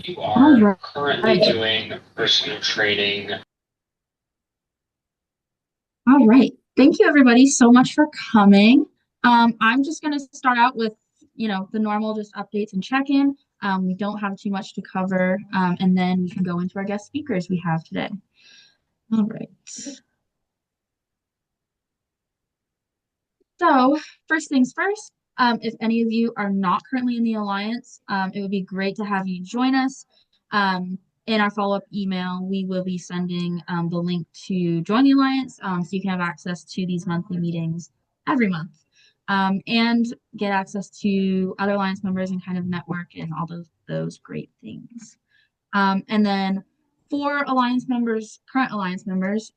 You All are currently right. doing personal training. All right. Thank you everybody so much for coming. I'm just going to start out with, the normal just updates and check-in. We don't have too much to cover, and then we can go into our guest speakers we have today. All right. So, first things first, if any of you are not currently in the Alliance, it would be great to have you join us. In our follow-up email, we will be sending the link to join the Alliance so you can have access to these monthly meetings every month and get access to other Alliance members and kind of network and all those great things. And then for Alliance members, current Alliance members,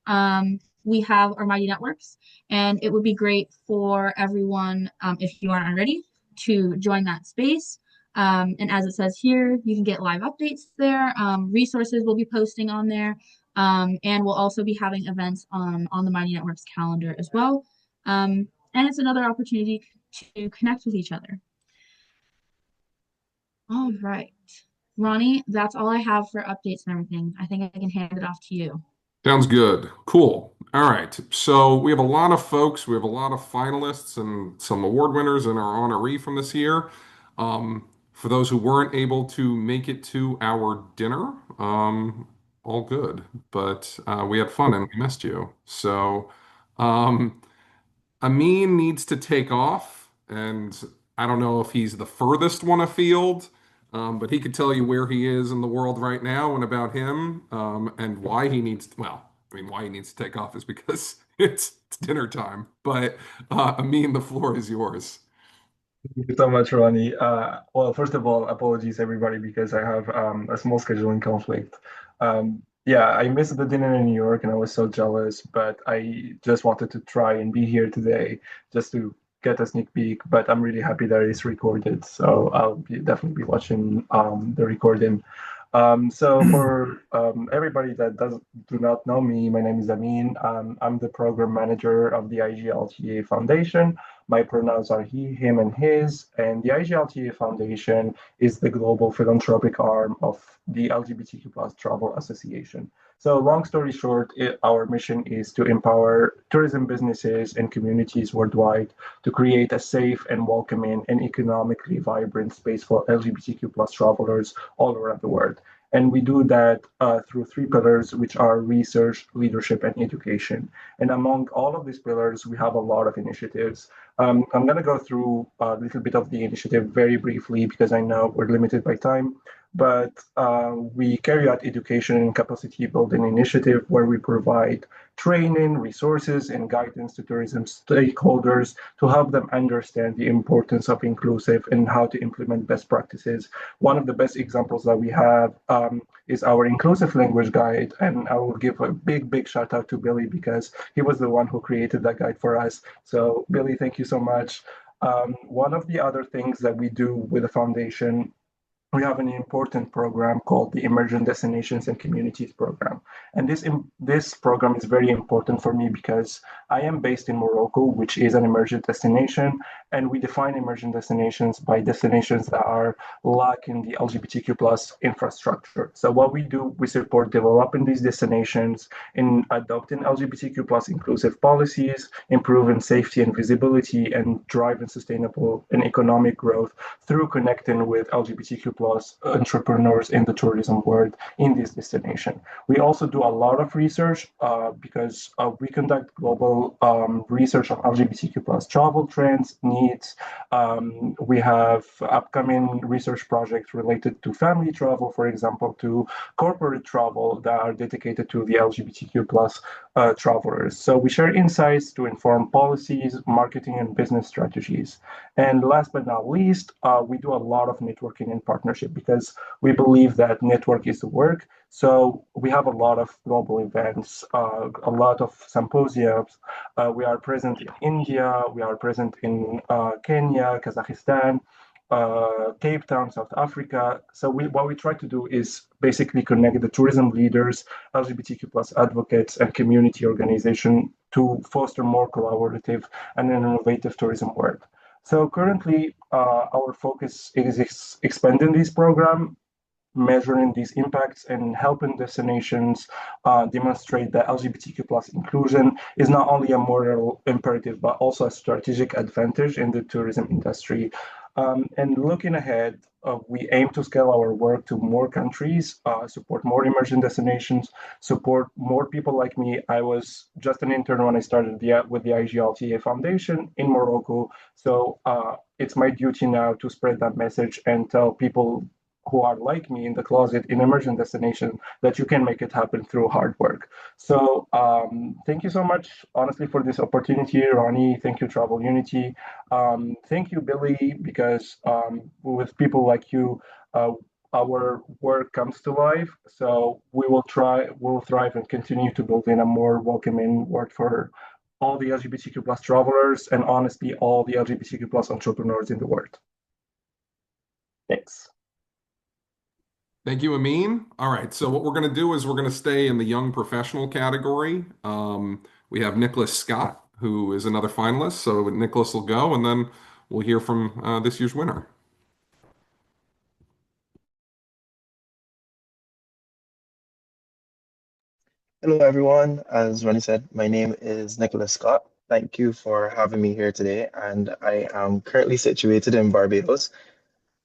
we have our Mighty Networks, and it would be great for everyone, if you aren't already, to join that space. And as it says here, you can get live updates there. Resources we'll be posting on there. And we'll also be having events on the Mighty Networks calendar as well. And it's another opportunity to connect with each other. All right. Ronnie, that's all I have for updates and everything. I think I can hand it off to you. Sounds good. Cool. All right. So we have a lot of folks. We have a lot of finalists and some award winners in our honoree from this year. For those who weren't able to make it to our dinner, all good. But we had fun and we missed you. So um, Amin needs to take off, and I don't know if he's the furthest one afield, but he could tell you where he is in the world right now and about him, and why he needs. Well, I mean, why he needs to take off is because it's dinner time. But Amin, the floor is yours. Thank you so much, Ronnie. Well, first of all, apologies everybody because I have a small scheduling conflict. Yeah, I missed the dinner in New York and I was so jealous, but I just wanted to try and be here today just to get a sneak peek. But I'm really happy that it's recorded, so definitely be watching the recording. So for everybody that do not know me, my name is Amin. I'm the program manager of the IGLTA Foundation. My pronouns are he, him, and his. And the IGLTA Foundation is the global philanthropic arm of the LGBTQ plus Travel Association. So, long story short, our mission is to empower tourism businesses and communities worldwide to create a safe and welcoming and economically vibrant space for LGBTQ plus travelers all around the world. And we do that through three pillars, which are research, leadership, and education. And among all of these pillars, we have a lot of initiatives. I'm going to go through a little bit of the initiative very briefly because I know we're limited by time. But we carry out education and capacity building initiative where we provide training, resources, and guidance to tourism stakeholders to help them understand the importance of inclusive and how to implement best practices. One of the best examples that we have is our inclusive language guide, and I will give a big, big shout out to Billy because he was the one who created that guide for us. So, Billy, thank you so much. One of the other things that we do with the foundation, we have an important program called the Emerging Destinations and Communities Program. And this program is very important for me because I am based in Morocco, which is an emerging destination. And we define emerging destinations by destinations that are lacking the LGBTQ plus infrastructure. So what we do, we support developing these destinations in adopting LGBTQ plus inclusive policies, improving safety and visibility, and driving sustainable and economic growth through connecting with LGBTQ plus entrepreneurs in the tourism world in this destination. We also do a lot of research because we conduct global research on LGBTQ plus travel trends, needs. We have upcoming research projects related to family travel, for example, to corporate travel that are dedicated to the LGBTQ plus travelers. So we share insights to inform policies, marketing, and business strategies. And last but not least, we do a lot of networking and partnership because we believe that network is the work. So we have a lot of global events, a lot of symposiums. We are present in India, we are present in Kenya, Kazakhstan, Cape Town, South Africa. So what we try to do is basically connect the tourism leaders, LGBTQ plus advocates, and community organization to foster more collaborative and an innovative tourism work. So currently, our focus is expanding this program measuring these impacts and helping destinations demonstrate that LGBTQ plus inclusion is not only a moral imperative, but also a strategic advantage in the tourism industry. And looking ahead, we aim to scale our work to more countries, support more emerging destinations, support more people like me. I was just an intern when I started with the IGLTA Foundation in Morocco. So it's my duty now to spread that message and tell people who are like me in the closet in emerging destination that you can make it happen through hard work. So thank you so much, honestly, for this opportunity, Ronnie. Thank you, Travel Unity. Thank you, Billy, because with people like you, our work comes to life. So we'll thrive and continue to build in a more welcoming world for all the LGBTQ plus travelers and honestly, all the LGBTQ plus entrepreneurs in the world. Thanks. Thank you, Amin. All right, so what we're going to do is we're going to stay in the young professional category. We have Nicholas Scott, who is another finalist. So Nicholas will go, and then we'll hear from this year's winner. Hello, everyone. As Ronnie said, my name is Nicholas Scott. Thank you for having me here today. And I am currently situated in Barbados.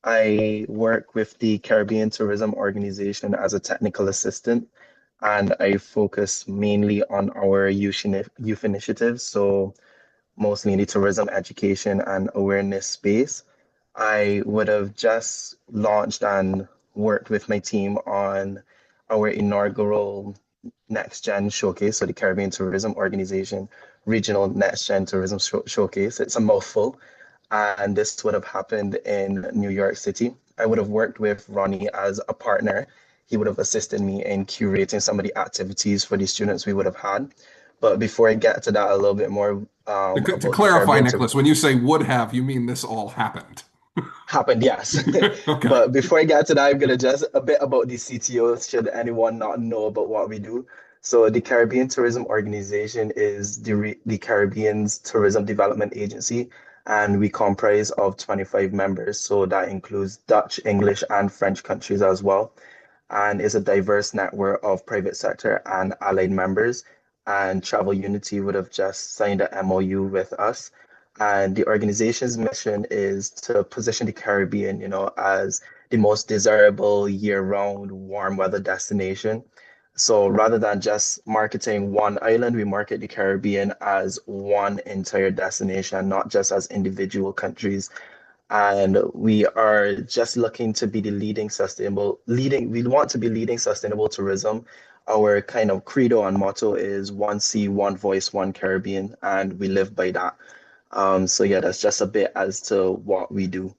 I work with the Caribbean Tourism Organization as a technical assistant, and I focus mainly on our youth initiatives, so mostly in the tourism education and awareness space. I would have just launched and worked with my team on our inaugural Next Gen Showcase, so the Caribbean Tourism Organization Regional Next Gen Tourism Showcase. It's a mouthful, and this would have happened in New York City. I would have worked with Ronnie as a partner. He would have assisted me in curating some of the activities for the students we would have had. But before I get to that a little bit more To about the clarify, Caribbean Nicholas, when you say would have, you mean this all happened. happened, yes. Okay. But before I get to that, I'm gonna just a bit about the CTO, should anyone not know about what we do. So the Caribbean Tourism Organization is the Caribbean's tourism development agency, and we comprise of 25 members. So that includes Dutch, English, and French countries as well, and is a diverse network of private sector and allied members. And Travel Unity would have just signed an MOU with us. And the organization's mission is to position the Caribbean, as the most desirable year-round warm weather destination. So rather than just marketing one island, we market the Caribbean as one entire destination, not just as individual countries. And we are just looking to be the we want to be leading sustainable tourism. Our kind of credo and motto is one sea, one voice, one Caribbean, and we live by that. So yeah, that's just a bit as to what we do.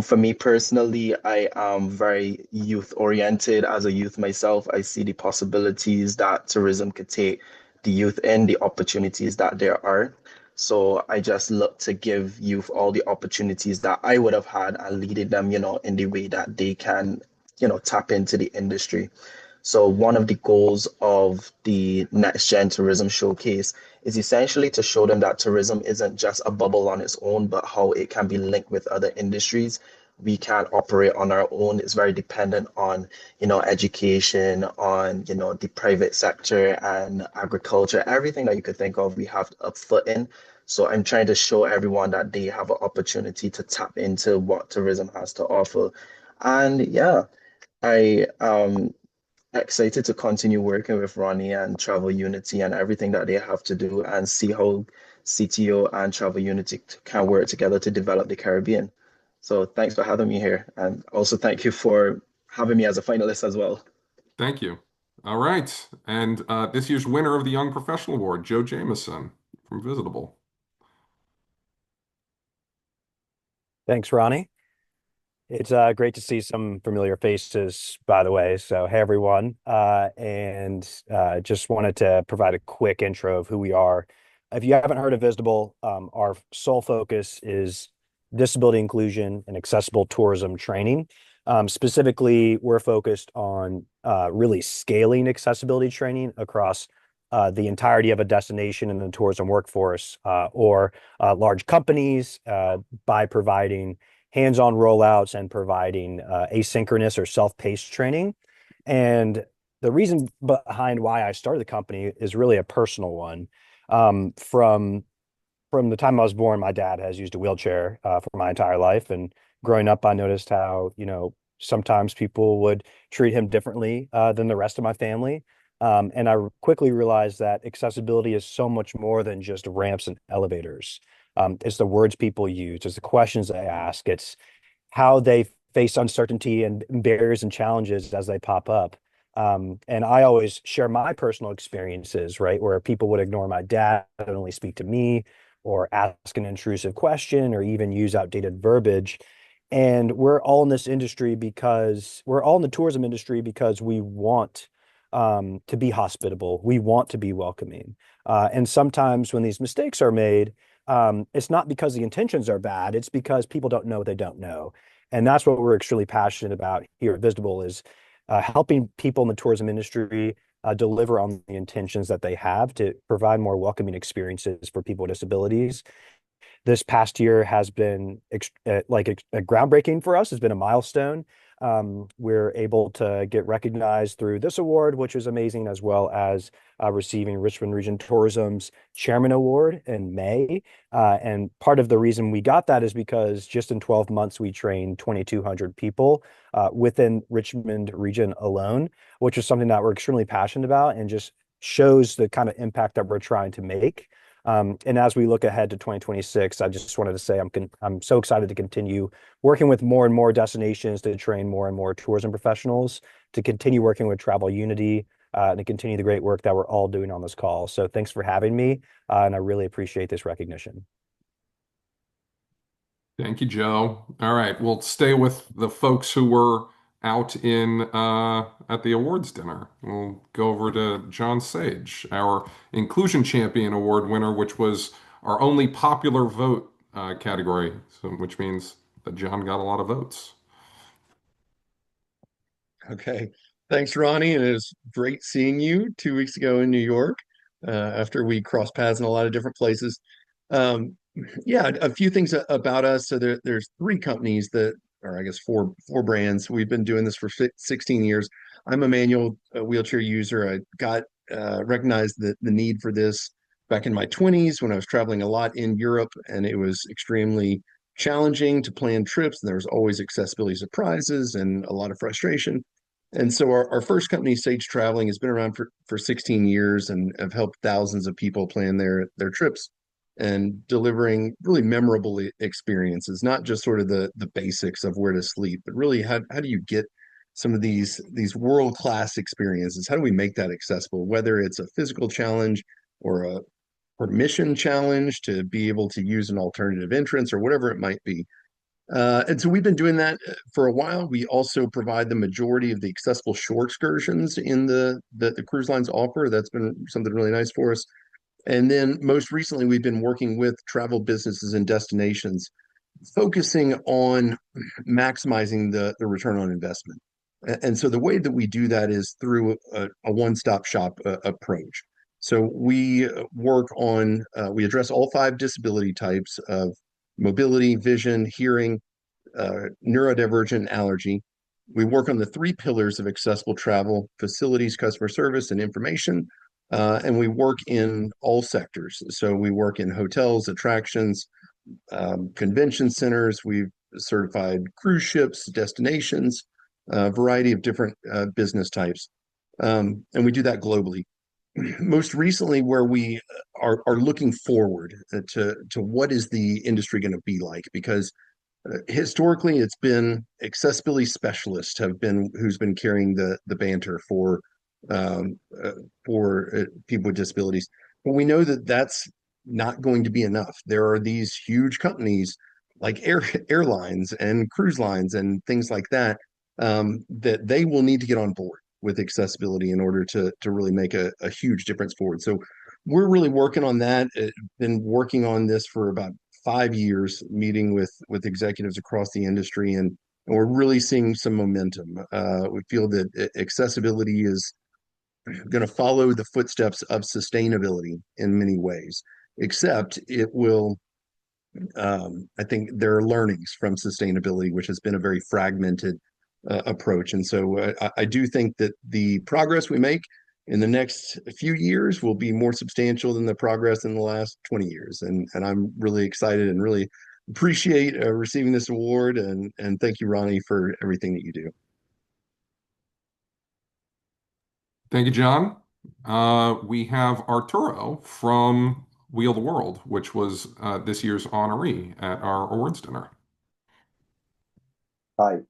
For me personally, I am very youth oriented. As a youth myself, I see the possibilities that tourism could take the youth in, the opportunities that there are. So I just look to give youth all the opportunities that I would have had and leading them, in the way that they can, tap into the industry. So one of the goals of the Next Gen Tourism Showcase is essentially to show them that tourism isn't just a bubble on its own, but how it can be linked with other industries. We can't operate on our own. It's very dependent on, education, on, the private sector and agriculture, everything that you could think of, we have a foot in. So I'm trying to show everyone that they have an opportunity to tap into what tourism has to offer. And yeah, I excited to continue working with Ronnie and Travel Unity and everything that they have to do and see how CTO and Travel Unity can work together to develop the Caribbean. So thanks for having me here. And also thank you for having me as a finalist as well. Thank you. All right. And this year's winner of the Young Professional Award, Joe Jameson from Visitable. Thanks, Ronnie. It's great to see some familiar faces, by the way. So, hey, everyone. Just wanted to provide a quick intro of who we are. If you haven't heard of Visible, our sole focus is disability inclusion and accessible tourism training. Specifically, we're focused on really scaling accessibility training across the entirety of a destination in the tourism workforce or large companies by providing hands-on rollouts and providing asynchronous or self-paced training. And the reason behind why I started the company is really a personal one. From the time I was born, my dad has used a wheelchair for my entire life. And growing up, I noticed how, sometimes people would treat him differently than the rest of my family. And I quickly realized that accessibility is so much more than just ramps and elevators. It's the words people use, it's the questions they ask, it's how they face uncertainty and barriers and challenges as they pop up. And I always share my personal experiences, right, where people would ignore my dad and only speak to me, or ask an intrusive question, or even use outdated verbiage. And we're all in this industry because we're all in the tourism industry because we want to be hospitable. We want to be welcoming. And sometimes when these mistakes are made, it's not because the intentions are bad. It's because people don't know what they don't know. And that's what we're extremely passionate about here at Visible is helping people in the tourism industry deliver on the intentions that they have to provide more welcoming experiences for people with disabilities. This past year has been groundbreaking for us. It's been a milestone. We're able to get recognized through this award, which is amazing, as well as receiving Richmond Region Tourism's Chairman Award in May. And part of the reason we got that is because just in 12 months, we trained 2,200 people within Richmond Region alone, which is something that we're extremely passionate about and just shows the kind of impact that we're trying to make. And as we look ahead to 2026, I just wanted to say I'm so excited to continue working with more and more destinations to train more and more tourism professionals, to continue working with Travel Unity, and to continue the great work that we're all doing on this call. So thanks for having me, and I really appreciate this recognition. Thank you, Joe. All right, we'll stay with the folks who were out in at the awards dinner. We'll go over to John Sage, our Inclusion Champion Award winner, which was our only popular vote category, so which means that John got a lot of votes. Okay. Thanks, Ronnie. And it was great seeing you 2 weeks ago in New York after we crossed paths in a lot of different places. Um, yeah, a few things about us. So there's three companies that, or I guess four brands. We've been doing this for 16 years. I'm a manual wheelchair user. I got recognized the need for this back in my 20s when I was traveling a lot in Europe, and it was extremely challenging to plan trips. And there was always accessibility surprises and a lot of frustration. And so our first company, Sage Traveling, has been around for 16 years and have helped thousands of people plan their trips and delivering really memorable experiences, not just sort of the basics of where to sleep, but really how do you get some of these world-class experiences? How do we make that accessible, whether it's a physical challenge or a permission challenge to be able to use an alternative entrance or whatever it might be. And so we've been doing that for a while. We also provide the majority of the accessible shore excursions in the cruise lines offer. That's been something really nice for us. And then most recently, we've been working with travel businesses and destinations, focusing on maximizing the return on investment. And so the way that we do that is through a one-stop shop approach. So we we address all five disability types of mobility, vision, hearing, neurodivergent, allergy. We work on the three pillars of accessible travel: facilities, customer service, and information. And we work in all sectors. So we work in hotels, attractions, convention centers. We've certified cruise ships, destinations, a variety of different business types. And we do that globally. Most recently, where we are looking forward to what is the industry going to be like, because historically it's been accessibility specialists who's been carrying the banter for people with disabilities. But we know that that's not going to be enough. There are these huge companies like airlines and cruise lines and things like that, that they will need to get on board with accessibility in order to really make a huge difference forward. So we're really working on that. Been working on this for about 5 years, meeting with executives across the industry, and we're really seeing some momentum. We feel that accessibility is going to follow the footsteps of sustainability in many ways, except it will I think there are learnings from sustainability, which has been a very fragmented approach. And so I do think that the progress we make in the next few years will be more substantial than the progress in the last 20 years. And I'm really excited and really appreciate receiving this award. And thank you, Ronnie, for everything that you do. Thank you, John. We have Arturo from Wheel the World, which was this year's honoree at our awards dinner. Hi.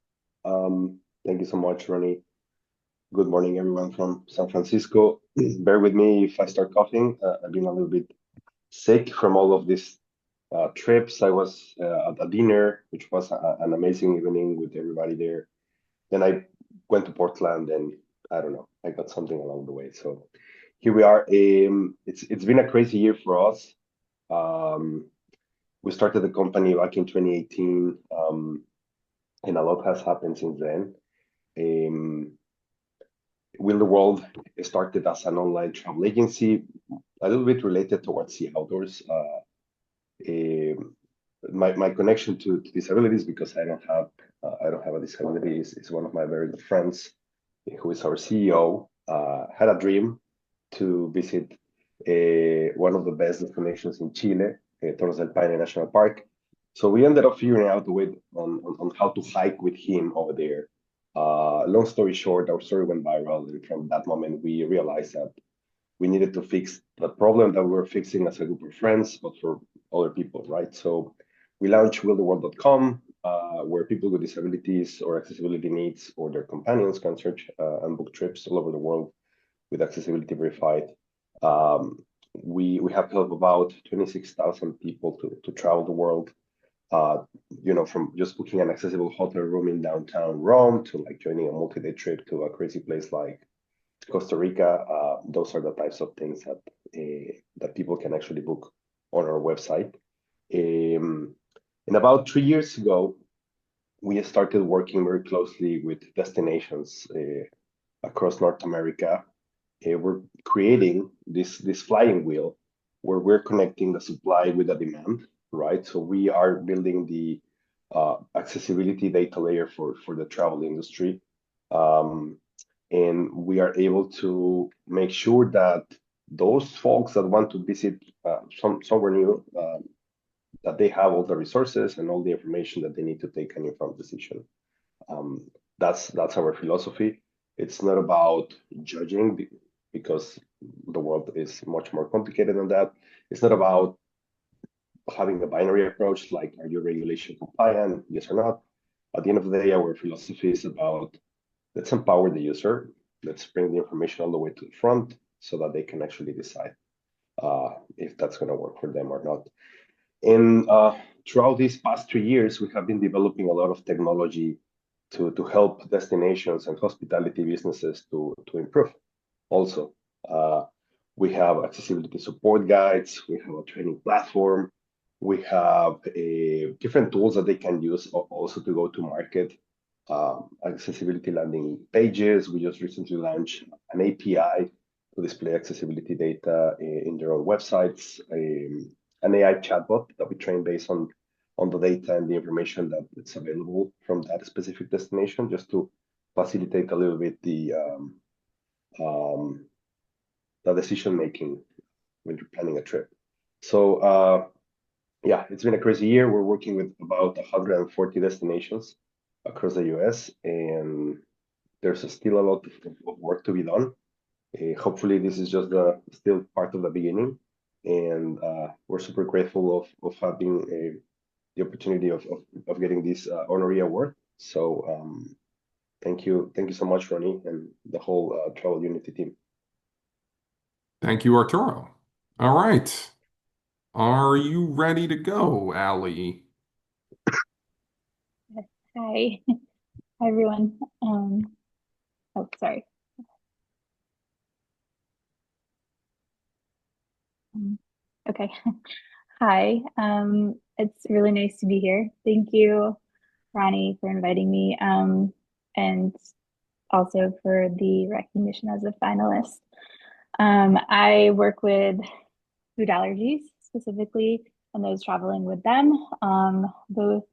Thank you so much, Ronnie. Good morning, everyone from San Francisco. Bear with me if I start coughing. I've been a little bit sick from all of these trips. I was at a dinner, which was an amazing evening with everybody there. Then I went to Portland, and I don't know, I got something along the way. So here we are. It's been a crazy year for us. Um, we started the company back in 2018, and a lot has happened since then. Um, Will the World started as an online travel agency, a little bit related towards the outdoors. My connection to disabilities, because I don't have a disability, is one of my very good friends, who is our CEO. Had a dream to visit one of the best destinations in Chile, Torres del Paine National Park. So we ended up figuring out a way on how to hike with him over there. Long story short, our story went viral, and from that moment, we realized that we needed to fix the problem that we were fixing as a group of friends, but for other people, right? So we launched wheeltheworld.com, where people with disabilities or accessibility needs or their companions can search and book trips all over the world with accessibility verified. We have helped about 26,000 people to travel the world. From just booking an accessible hotel room in downtown Rome to like joining a multi-day trip to a crazy place like Costa Rica. Those are the types of things that people can actually book on our website. And about 3 years ago, we started working very closely with destinations across North America. We're creating this flying wheel where we're connecting the supply with the demand, right? So we are building the accessibility data layer for the travel industry. And we are able to make sure that those folks that want to visit somewhere new, that they have all the resources and all the information that they need to take an informed decision. That's our philosophy. It's not about judging, because the world is much more complicated than that. It's not about having a binary approach, like, are you regulation compliant, yes or not? At the end of the day, our philosophy is about, let's empower the user, let's bring the information all the way to the front so that they can actually decide if that's going to work for them or not. And throughout these past 3 years, we have been developing a lot of technology to help destinations and hospitality businesses to improve. Also, we have accessibility support guides, we have a training platform, we have different tools that they can use also to go to market. Accessibility landing pages. We just recently launched an API to display accessibility data in their own websites, an AI chatbot that we train based on the data and the information that it's available from that specific destination, just to facilitate a little bit the decision making when you're planning a trip. So yeah, it's been a crazy year. We're working with about 140 destinations across the US, and there's still a lot of work to be done. Hopefully, this is just still part of the beginning, and we're super grateful of having the opportunity of getting this honorary award. So thank you so much, Ronnie, and the whole Travel Unity team. Thank you, Arturo. All right. Are you ready to go, Allie? Hi. Hi, everyone. Oh, sorry. Okay. Hi. It's really nice to be here. Thank you, Ronnie, for inviting me, and also for the recognition as a finalist. I work with food allergies, specifically and those traveling with them, both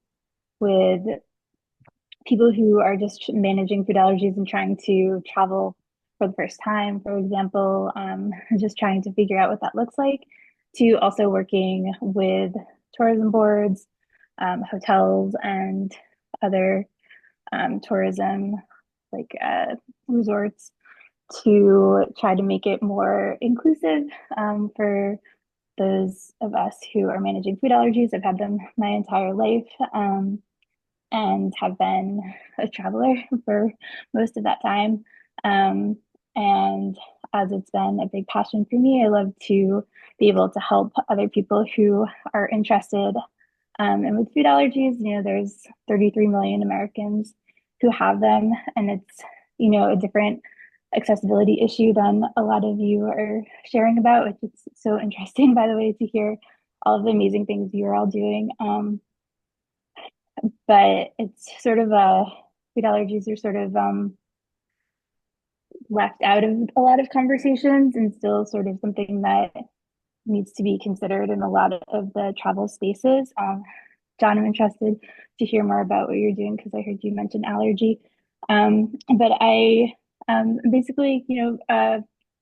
with people who are just managing food allergies and trying to travel for the first time, for example, just trying to figure out what that looks like, to also working with tourism boards, hotels, and other tourism like resorts to try to make it more inclusive for those of us who are managing food allergies. I've had them my entire life and have been a traveler for most of that time. And as it's been a big passion for me, I love to be able to help other people who are interested. And with food allergies, there's 33 million Americans who have them, and it's, a different accessibility issue than a lot of you are sharing about, which is so interesting, by the way, to hear all of the amazing things you're all doing. But it's sort of food allergies are sort of left out of a lot of conversations, and still sort of something that needs to be considered in a lot of the travel spaces. John, I'm interested to hear more about what you're doing because I heard you mention allergy. But I basically,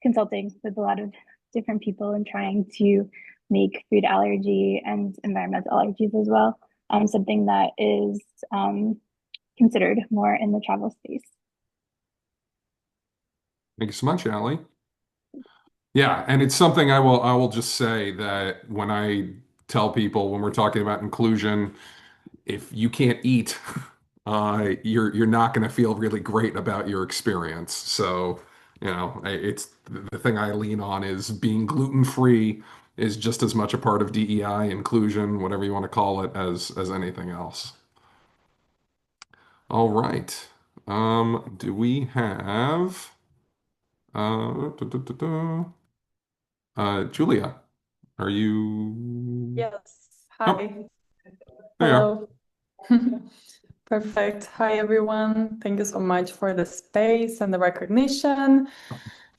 consulting with a lot of different people and trying to make food allergy and environmental allergies as well something that is considered more in the travel space. Thank you so much, Allie. Yeah, and it's something I will just say that when I tell people when we're talking about inclusion, if you can't eat, you're not going to feel really great about your experience. So, it's the thing I lean on is being gluten-free is just as much a part of DEI inclusion, whatever you want to call it, as anything else. All right. Do we have da, da, da, da. Julia, are you? Yes. Oh, Hi. there you are. Hello. Perfect. Hi, everyone. Thank you so much for the space and the recognition.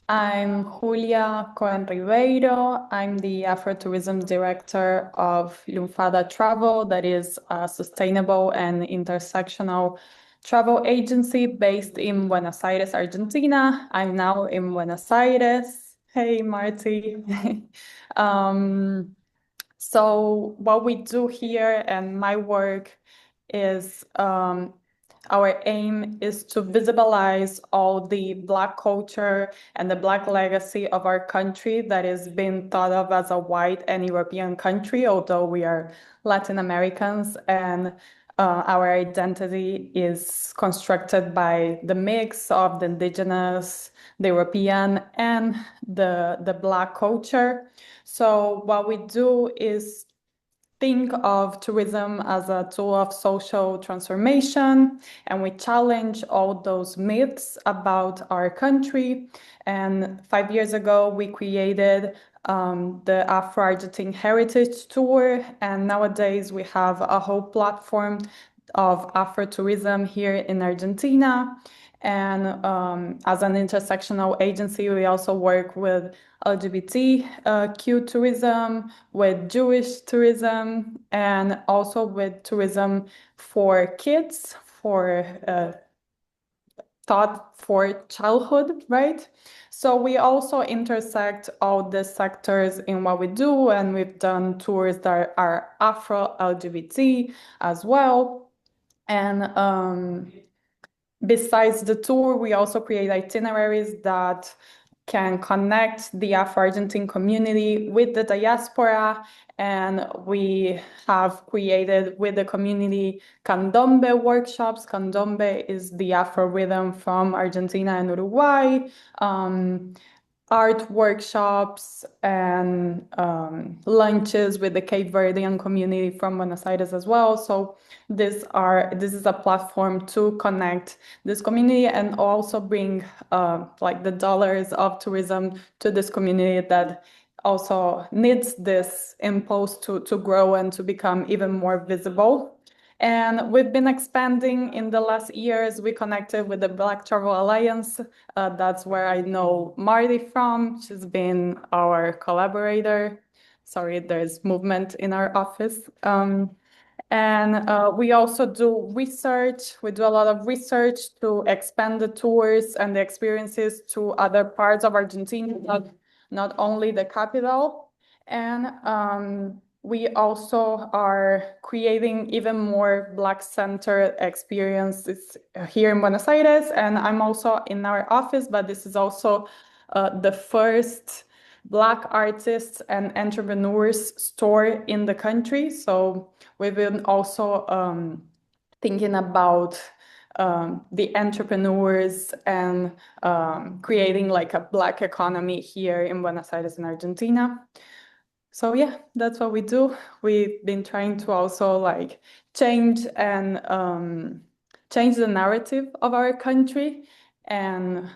I'm Julia Cohen Ribeiro. I'm the Afro-Tourism Director of Lunfada Travel, that is a sustainable and intersectional travel agency based in Buenos Aires, Argentina. I'm now in Buenos Aires. Hey, Marty. So what we do here and my work is our aim is to visualize all the Black culture and the Black legacy of our country that is being thought of as a white and European country, although we are Latin Americans, and our identity is constructed by the mix of the indigenous, the European, and the Black culture. So what we do is think of tourism as a tool of social transformation, and we challenge all those myths about our country. And 5 years ago, we created the Afro-Argentine Heritage Tour, and nowadays we have a whole platform of Afro-tourism here in Argentina. And as an intersectional agency, we also work with LGBTQ tourism, with Jewish tourism, and also with tourism for kids, for thought for childhood, right? So we also intersect all the sectors in what we do, and we've done tours that are Afro-LGBT as well. And besides the tour, we also create itineraries that can connect the Afro-Argentine community with the diaspora. And we have created with the community candombe workshops. Candombe is the Afro rhythm from Argentina and Uruguay. Art workshops and lunches with the Cape Verdean community from Buenos Aires as well. So this is a platform to connect this community and also bring like the dollars of tourism to this community that also needs this impulse to grow and to become even more visible. And we've been expanding in the last years. We connected with the Black Travel Alliance. That's where I know Marty from. She's been our collaborator Sorry, there's movement in our office. And we also do research. We do a lot of research to expand the tours and the experiences to other parts of Argentina, not only the capital. And we also are creating even more Black-centered experiences here in Buenos Aires. And I'm also in our office, but this is also the first Black artists and entrepreneurs store in the country. So we've been also thinking about the entrepreneurs and creating like a Black economy here in Buenos Aires in Argentina. So yeah, that's what we do. We've been trying to also like change and change the narrative of our country and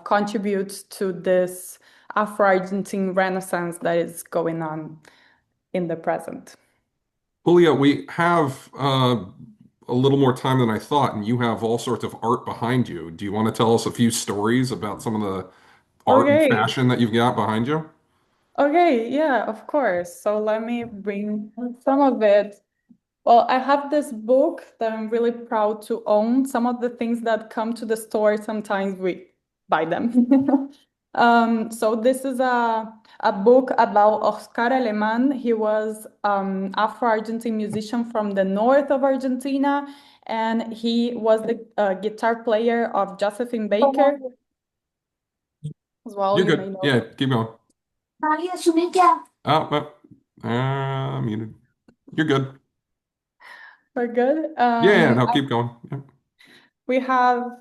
contribute to this Afro-Argentine Renaissance that is going on in the present. Julia, we have a little more time than I thought, and you have all sorts of art behind you. Do you want to tell us a few stories about some of the art and Okay, fashion that you've got behind you? okay, yeah, of course. So let me bring some of it. Well, I have this book that I'm really proud to own. Some of the things that come to the store, sometimes we buy them. So this is a book about Oscar Alemán. He was Afro-Argentine musician from the north of Argentina, and he was the guitar player of Josephine Baker as well. You're You may good. know. Yeah, keep going. Muted. You're good. We're good. Yeah, no, keep going. Yeah. We have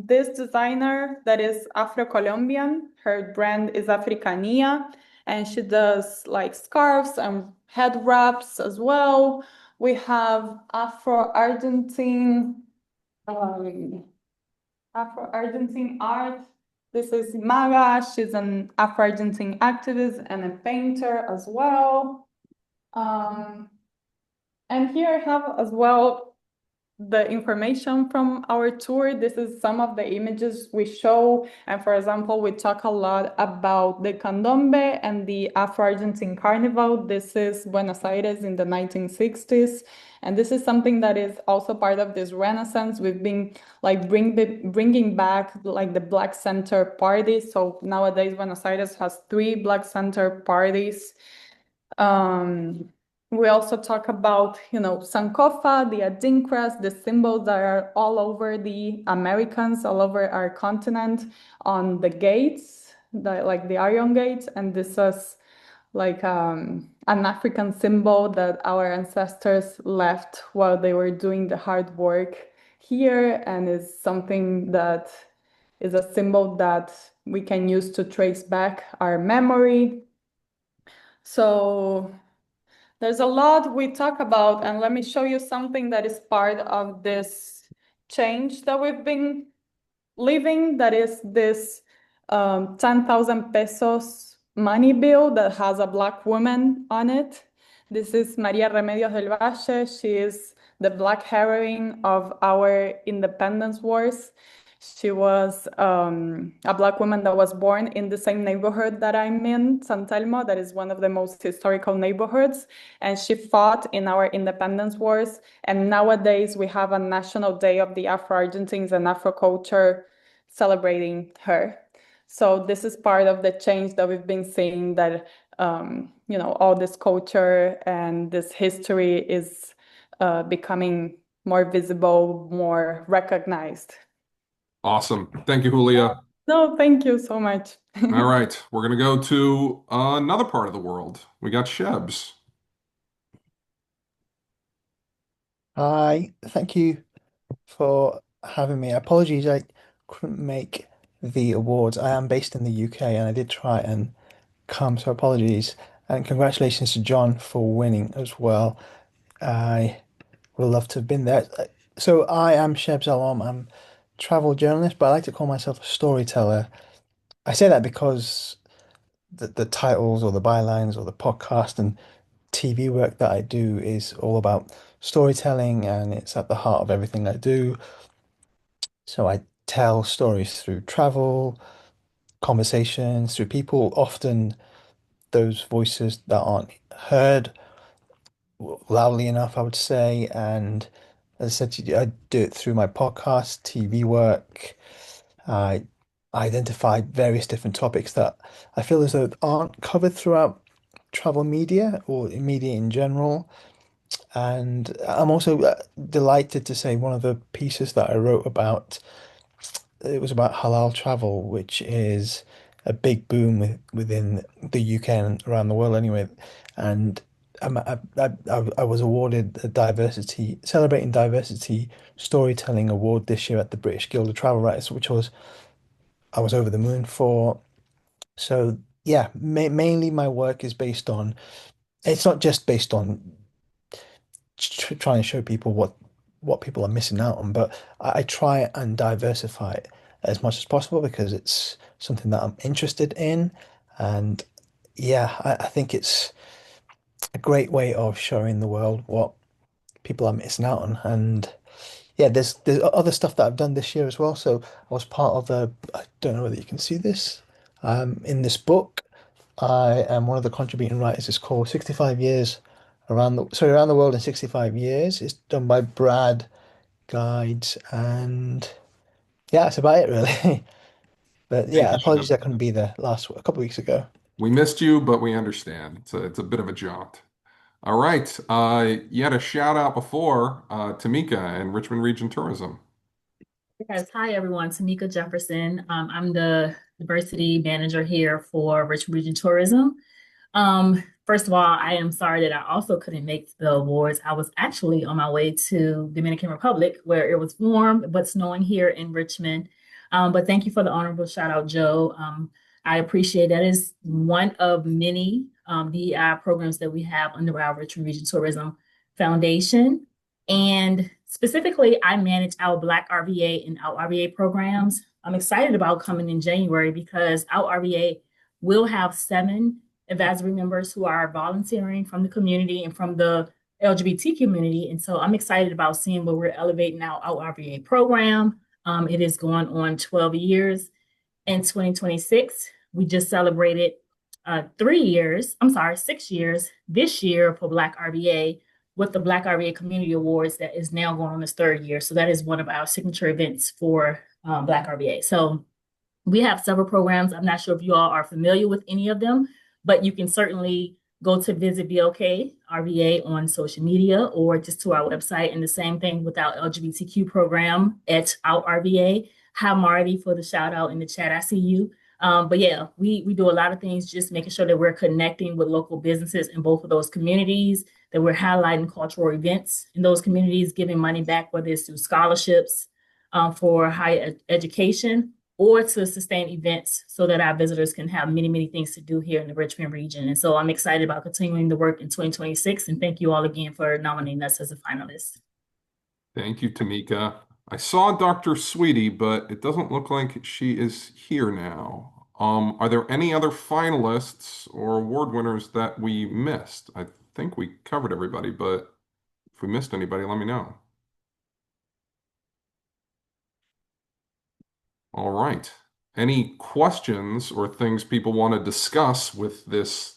this designer that is Afro-Colombian. Her brand is Africania, and she does like scarves and head wraps as well. We have um, Afro-Argentine art. This is Maga. She's an Afro-Argentine activist and a painter as well. And here I have as well the information from our tour. This is some of the images we show. And for example, we talk a lot about the candombe and the Afro-Argentine Carnival. This is Buenos Aires in the 1960s. And this is something that is also part of this Renaissance. We've been like bringing back like the Black Center parties. So nowadays, Buenos Aires has 3 Black Center parties. We also talk about, Sankofa, the adinkras, the symbols that are all over the Americans, all over our continent on the gates, like the iron gates. And this is like an African symbol that our ancestors left while they were doing the hard work here, and is something that is a symbol that we can use to trace back our memory. So there's a lot we talk about, and let me show you something that is part of this change that we've been living. That is this 10,000 pesos money bill that has a Black woman on it. This is Maria Remedios del Valle. She is the Black heroine of our independence wars. She was a Black woman that was born in the same neighborhood that I'm in, San Telmo, that is one of the most historical neighborhoods. And she fought in our independence wars. And nowadays we have a National Day of the Afro-Argentines and Afro culture celebrating her. So this is part of the change that we've been seeing, that all this culture and this history is becoming more visible, more recognized. Awesome. Thank you, Julia. No, thank you so much. All right, we're going to go to another part of the world. We got Shebs. Hi, thank you for having me. Apologies, I couldn't make the awards. I am based in the UK and I did try and come, so apologies. And congratulations to John for winning as well. I would love to have been there. So I am Shebs Alom. I'm a travel journalist, but I like to call myself a storyteller. I say that because the titles or the bylines or the podcast and TV work that I do is all about storytelling and it's at the heart of everything I do. So I tell stories through travel, conversations, through people, often those voices that aren't heard loudly enough, I would say. And as I said to you, I do it through my podcast, TV work. I identify various different topics that I feel as though aren't covered throughout travel media or media in general. And I'm also delighted to say one of the pieces that I wrote about, it was about halal travel, which is a big boom within the UK and around the world anyway. And I was awarded a diversity, celebrating diversity storytelling award this year at the British Guild of Travel Writers, which was I was over the moon for. So yeah, mainly my work is based on, it's not just based on trying to show people what people are missing out on, but I try and diversify it as much as possible because it's something that I'm interested in. And yeah, I think it's a great way of showing the world what people are missing out on. And yeah, there's other stuff that I've done this year as well. So I was part of a, I don't know whether you can see this, in this book. I am one of the contributing writers. It's called 65 Years Around the World in 65 Years. It's done by Brad Guides, and yeah, that's about it really. But Thank yeah, you, apologies I Shannon. couldn't be there a couple of weeks ago. We missed you, but we understand. It's a bit of a jaunt. All right. You had a shout out before, Tamika and Richmond Region Tourism. Yes, hi everyone. Tamika Jefferson. I'm the diversity manager here for Richmond Region Tourism. First of all, I am sorry that I also couldn't make the awards. I was actually on my way to Dominican Republic where it was warm but snowing here in Richmond. But thank you for the honorable shout out, Joe. I appreciate that. Is one of many DEI programs that we have under our Richmond Region Tourism Foundation. And specifically, I manage our Black RVA and Out RVA programs. I'm excited about coming in January because Out RVA will have 7 advisory members who are volunteering from the community and from the LGBT community. And so I'm excited about seeing where we're elevating our Out RVA program. It is going on 12 years in 2026. We just celebrated 6 years this year for Black RVA with the Black RVA Community Awards that is now going on its 3rd year. So that is one of our signature events for Black RVA. So we have several programs. I'm not sure if you all are familiar with any of them, but you can certainly go to visit BLK RVA on social media or just to our website. And the same thing with our LGBTQ program at Out RVA. Hi, Marty, for the shout out in the chat. I see you. But yeah, we do a lot of things, just making sure that we're connecting with local businesses in both of those communities, that we're highlighting cultural events in those communities, giving money back, whether it's through scholarships for higher education or to sustain events so that our visitors can have many, many things to do here in the Richmond region. And so I'm excited about continuing the work in 2026. And thank you all again for nominating us as a finalist. Thank you, Tamika. I saw Dr. Sweetie, but it doesn't look like she is here now. Are there any other finalists or award winners that we missed? I think we covered everybody, but if we missed anybody, let me know. All right. Any questions or things people want to discuss with this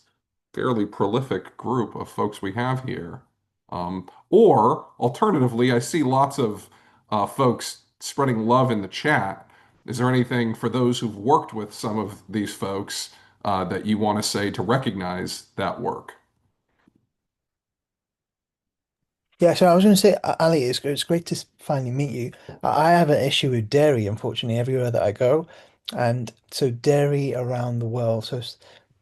fairly prolific group of folks we have here? Or alternatively, I see lots of folks spreading love in the chat. Is there anything for those who've worked with some of these folks that you want to say to recognize that work? Yeah, so I was going to say, Ali, it's great to finally meet you. I have an issue with dairy, unfortunately, everywhere that I go. And so dairy around the world, so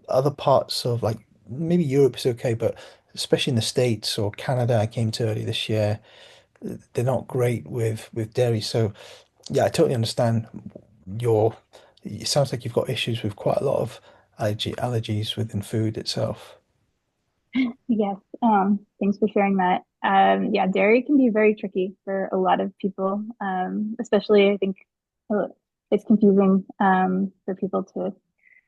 other parts of like maybe Europe is okay, but especially in the States or Canada, I came to early this year, they're not great with dairy. So yeah, I totally understand your, it sounds like you've got issues with quite a lot of allergies within food itself. Yes, thanks for sharing that. Yeah, dairy can be very tricky for a lot of people, especially I think uh, it's confusing for people to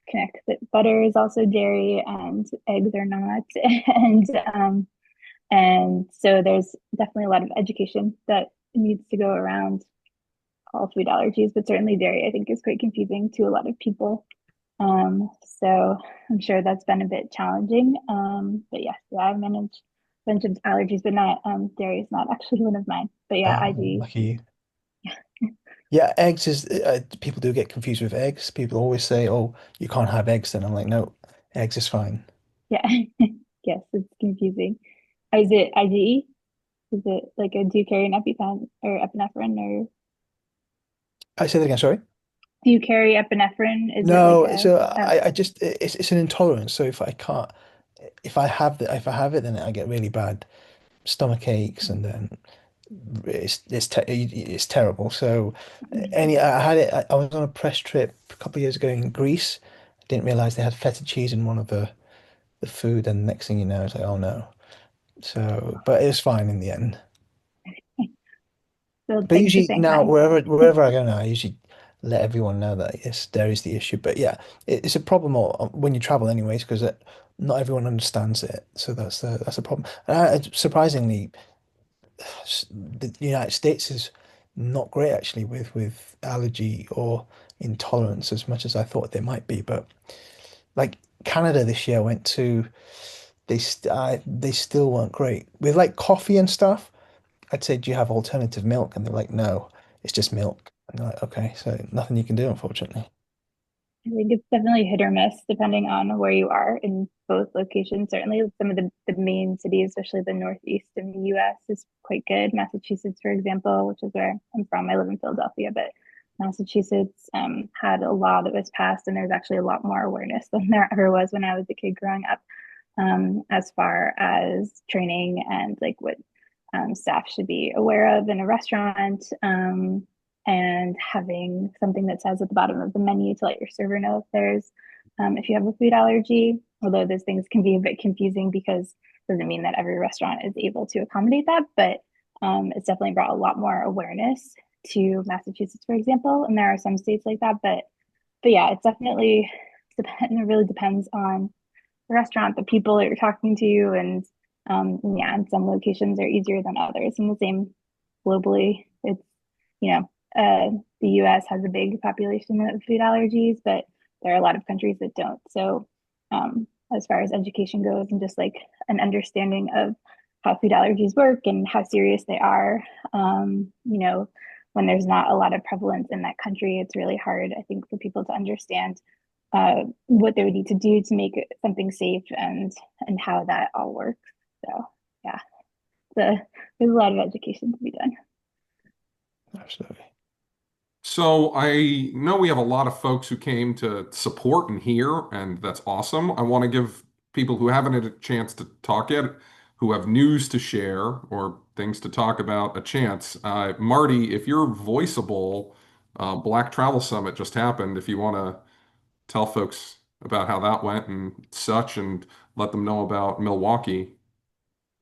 connect that butter is also dairy and eggs are not. And so there's definitely a lot of education that needs to go around all food allergies, but certainly dairy I think is quite confusing to a lot of people. So I'm sure that's been a bit challenging. But yes, yeah, I manage a bunch of allergies, but not dairy is not actually one of mine. But yeah, Oh, IG. lucky you. Yeah, eggs is people do get confused with eggs. People always say, "Oh, you can't have eggs." Then I'm like, "No, eggs is fine." Yeah. Yes, it's confusing. Is it IgE? Is it like a do you carry an EpiPen or epinephrine or I say that again, sorry. do you carry epinephrine? Is it like No, a so oh, I just it's an intolerance. So if I can't if I have it, then I get really bad stomach aches, and then it's terrible. So I had it. I was on a press trip a couple of years ago in Greece. I didn't realize they had feta cheese in one of the food, and next thing you know, it's like, oh no. So, but it was fine in the end. so But thanks for usually saying now, hi. wherever I go now, I usually let everyone know that yes, there is the issue. But yeah, it's a problem when you travel, anyways, because not everyone understands it. So that's a problem. And surprisingly, the United States is not great actually with allergy or intolerance as much as I thought they might be. But like Canada this year, I went to they still weren't great with like coffee and stuff. I'd say, do you have alternative milk? And they're like, no, it's just milk. And they're like, okay, so nothing you can do, unfortunately. I think it's definitely hit or miss depending on where you are in both locations. Certainly, some of the main cities, especially the Northeast in the US, is quite good. Massachusetts, for example, which is where I'm from, I live in Philadelphia, but Massachusetts had a law that was passed, and there's actually a lot more awareness than there ever was when I was a kid growing up, as far as training and like what staff should be aware of in a restaurant, and having something that says at the bottom of the menu to let your server know if you have a food allergy. Although those things can be a bit confusing because it doesn't mean that every restaurant is able to accommodate that, but it's definitely brought a lot more awareness to Massachusetts, for example. And there are some states like that, but yeah, it's definitely it really depends on the restaurant, the people that you're talking to, and yeah, and some locations are easier than others. And the same globally. It's you know, the U.S. has a big population of food allergies, but there are a lot of countries that don't. So, as far as education goes, and just like an understanding of how food allergies work and how serious they are, when there's not a lot of prevalence in that country, it's really hard, I think, for people to understand what they would need to do to make it something safe and how that all works. So yeah, there's a lot of education to be done. Absolutely. So I know we have a lot of folks who came to support and hear, and that's awesome. I want to give people who haven't had a chance to talk yet, who have news to share or things to talk about, a chance. Marty, if you're voiceable, Black Travel Summit just happened. If you want to tell folks about how that went and such, and let them know about Milwaukee.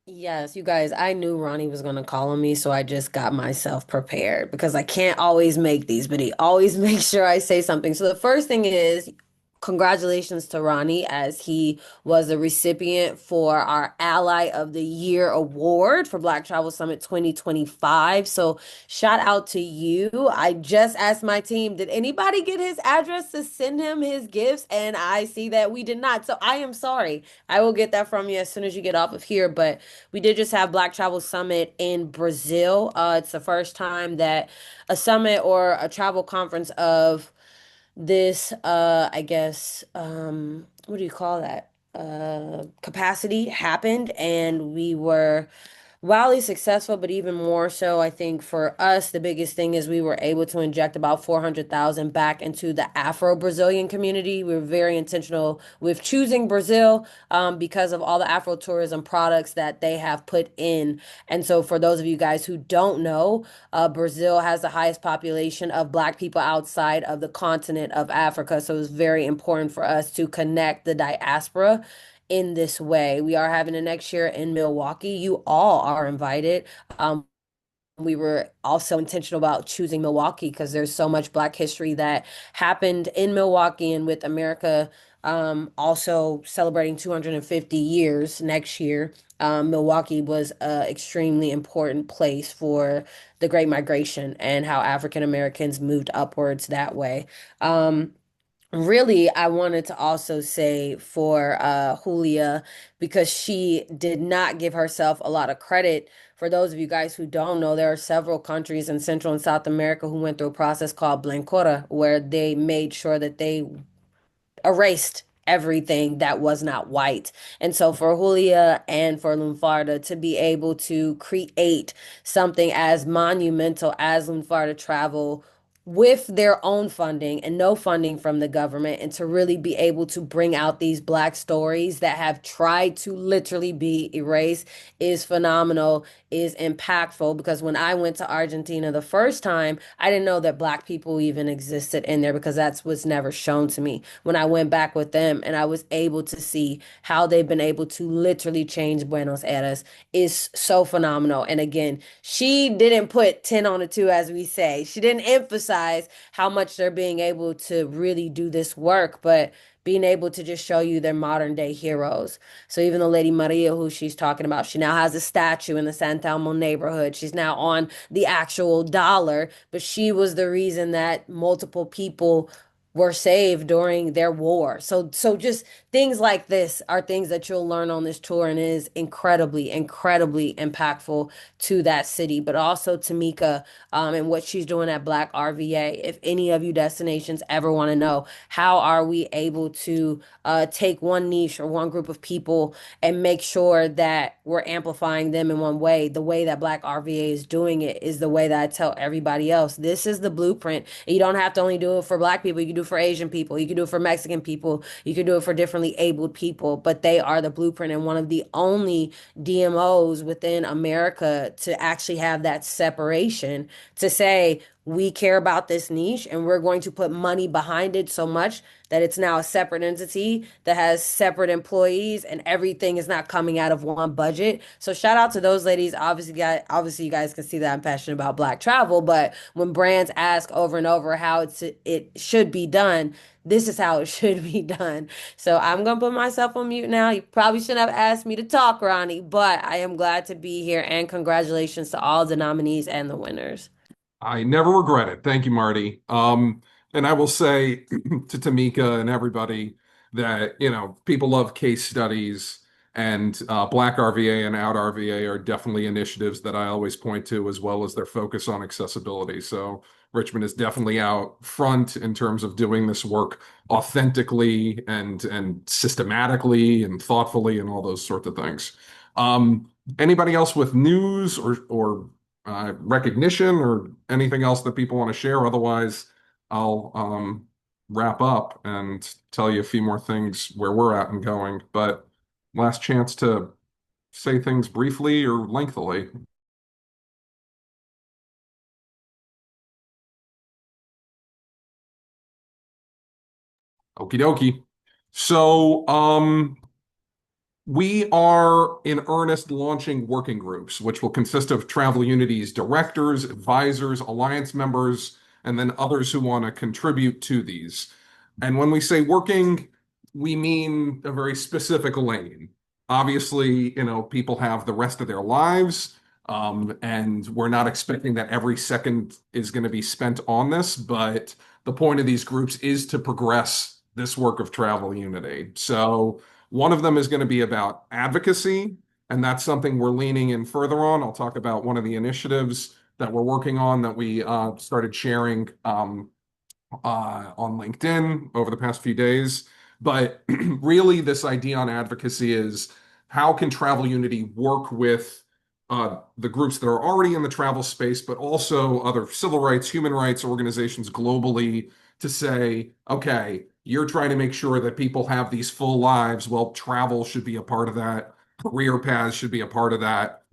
Yes, you guys, I knew Ronnie was going to call on me, so I just got myself prepared because I can't always make these, but he always makes sure I say something. So the first thing is congratulations to Ronnie as he was a recipient for our Ally of the Year award for Black Travel Summit 2025. So shout out to you. I just asked my team, did anybody get his address to send him his gifts? And I see that we did not. So I am sorry. I will get that from you as soon as you get off of here, but we did just have Black Travel Summit in Brazil. It's the first time that a summit or a travel conference of this, I guess, what do you call that? Capacity happened, and we were wildly successful, but even more so, I think for us, the biggest thing is we were able to inject about 400,000 back into the Afro-Brazilian community. We were very intentional with choosing Brazil because of all the Afro tourism products that they have put in. And so for those of you guys who don't know, Brazil has the highest population of Black people outside of the continent of Africa. So it's very important for us to connect the diaspora in this way. We are having it next year in Milwaukee. You all are invited. We were also intentional about choosing Milwaukee because there's so much Black history that happened in Milwaukee, and with America also celebrating 250 years next year. Milwaukee was an extremely important place for the Great Migration and how African Americans moved upwards that way. really, I wanted to also say for Julia, because she did not give herself a lot of credit. For those of you guys who don't know, there are several countries in Central and South America who went through a process called Blancora, where they made sure that they erased everything that was not white. And so for Julia and for Lunfarda to be able to create something as monumental as Lunfarda Travel with their own funding and no funding from the government, and to really be able to bring out these Black stories that have tried to literally be erased is phenomenal, is impactful. Because when I went to Argentina the first time, I didn't know that Black people even existed in there, because that's what's never shown to me. When I went back with them and I was able to see how they've been able to literally change Buenos Aires is so phenomenal. And again, she didn't put 10 on a 2, as we say. She didn't emphasize how much they're being able to really do this work, but being able to just show you their modern day heroes. So even the Lady Maria, who she's talking about, she now has a statue in the San Telmo neighborhood. She's now on the actual dollar, but she was the reason that multiple people were saved during their war. So just things like this are things that you'll learn on this tour, and is incredibly, incredibly impactful to that city. But also Tamika, and what she's doing at Black RVA. If any of you destinations ever want to know how are we able to take one niche or one group of people and make sure that we're amplifying them in one way, the way that Black RVA is doing it is the way that I tell everybody else. This is the blueprint. You don't have to only do it for Black people. You can do it for Asian people. You can do it for Mexican people. You can do it for differently abled people. But they are the blueprint, and one of the only DMOs within America to actually have that separation, to say, we care about this niche and we're going to put money behind it so much that it's now a separate entity that has separate employees, and everything is not coming out of one budget. So shout out to those ladies. Obviously you guys can see that I'm passionate about Black travel, but when brands ask over and over how it should be done, this is how it should be done. So I'm gonna put myself on mute now. You probably shouldn't have asked me to talk, Ronnie, but I am glad to be here, and congratulations to all the nominees and the winners. I never regret it. Thank you, Marty. And I will say to Tamika and everybody that, people love case studies, and Black RVA and Out RVA are definitely initiatives that I always point to, as well as their focus on accessibility. So Richmond is definitely out front in terms of doing this work authentically and systematically and thoughtfully and all those sorts of things. Anybody else with news or recognition or anything else that people want to share? Otherwise, I'll wrap up and tell you a few more things where we're at and going. But last chance to say things briefly or lengthily. Okie dokie. So, we are in earnest launching working groups, which will consist of Travel Unity's directors, advisors, alliance members, and then others who want to contribute to these. And when we say working, we mean a very specific lane. Obviously, people have the rest of their lives, and we're not expecting that every second is going to be spent on this, but the point of these groups is to progress this work of Travel Unity. So one of them is going to be about advocacy, and that's something we're leaning in further on. I'll talk about one of the initiatives that we're working on that we started sharing on LinkedIn over the past few days. But really, this idea on advocacy is, how can Travel Unity work with the groups that are already in the travel space, but also other civil rights, human rights organizations globally, to say, okay, you're trying to make sure that people have these full lives. Well, travel should be a part of that. Career paths should be a part of that.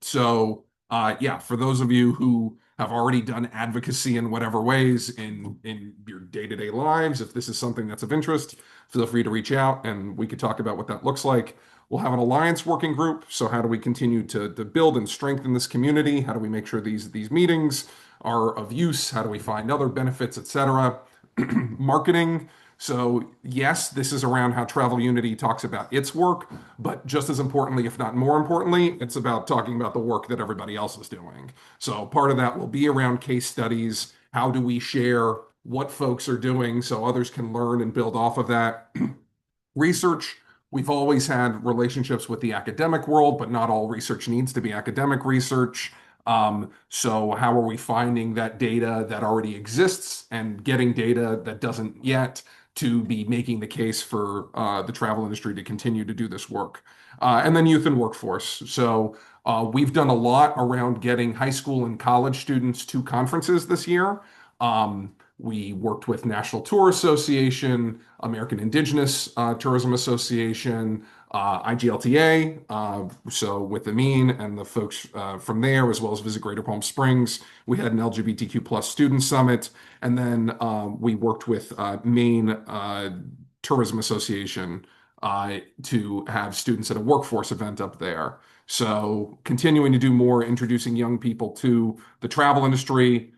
So, yeah, for those of you who have already done advocacy in whatever ways in your day-to-day lives, if this is something that's of interest, feel free to reach out and we could talk about what that looks like. We'll have an alliance working group. So how do we continue to build and strengthen this community? How do we make sure these meetings are of use? How do we find other benefits, etc.? Marketing. So yes, this is around how Travel Unity talks about its work, but just as importantly, if not more importantly, it's about talking about the work that everybody else is doing. So part of that will be around case studies. How do we share what folks are doing so others can learn and build off of that. Research, we've always had relationships with the academic world, but not all research needs to be academic research. So how are we finding that data that already exists and getting data that doesn't yet to be making the case for the travel industry to continue to do this work? And then youth and workforce. So we've done a lot around getting high school and college students to conferences this year. We worked with National Tour Association, American Indigenous Tourism Association, IGLTA, so with Amin and the folks from there, as well as Visit Greater Palm Springs. We had an LGBTQ plus student summit, and then we worked with Maine Tourism Association to have students at a workforce event up there. So continuing to do more, introducing young people to the travel industry.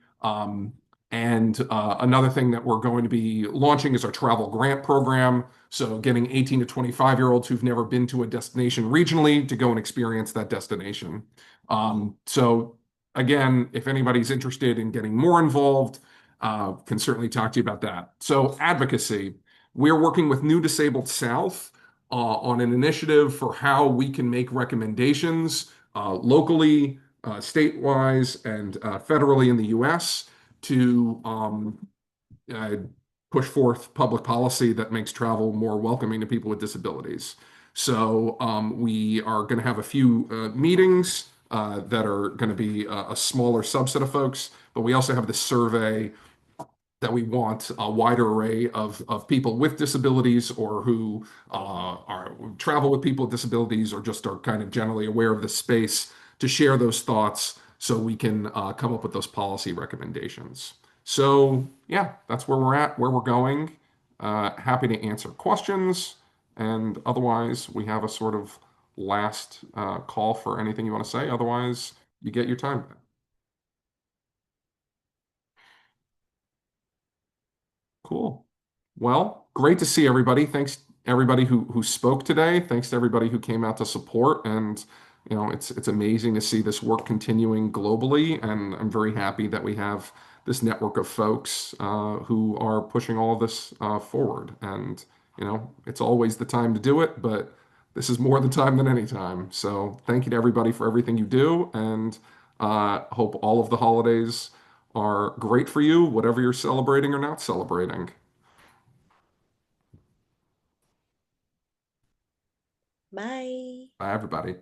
And another thing that we're going to be launching is our travel grant program. So getting 18 to 25-year-olds who've never been to a destination regionally to go and experience that destination. So again, if anybody's interested in getting more involved, can certainly talk to you about that. So advocacy, we're working with New Disabled South on an initiative for how we can make recommendations locally, state-wise, and federally in the US to push forth public policy that makes travel more welcoming to people with disabilities. So we are going to have a few meetings that are going to be a smaller subset of folks, but we also have this survey that we want a wider array of people with disabilities or who are travel with people with disabilities or just are kind of generally aware of the space to share those thoughts so we can come up with those policy recommendations. So yeah, that's where we're at, where we're going. Happy to answer questions. And otherwise, we have a sort of last call for anything you want to say. Otherwise, you get your time back. Cool. Well, great to see everybody. Thanks everybody who spoke today. Thanks to everybody who came out to support. And it's amazing to see this work continuing globally. And I'm very happy that we have this network of folks who are pushing all of this forward. And it's always the time to do it, but this is more the time than any time. So thank you to everybody for everything you do, and hope all of the holidays are great for you, whatever you're celebrating or not celebrating. Bye. Bye, everybody.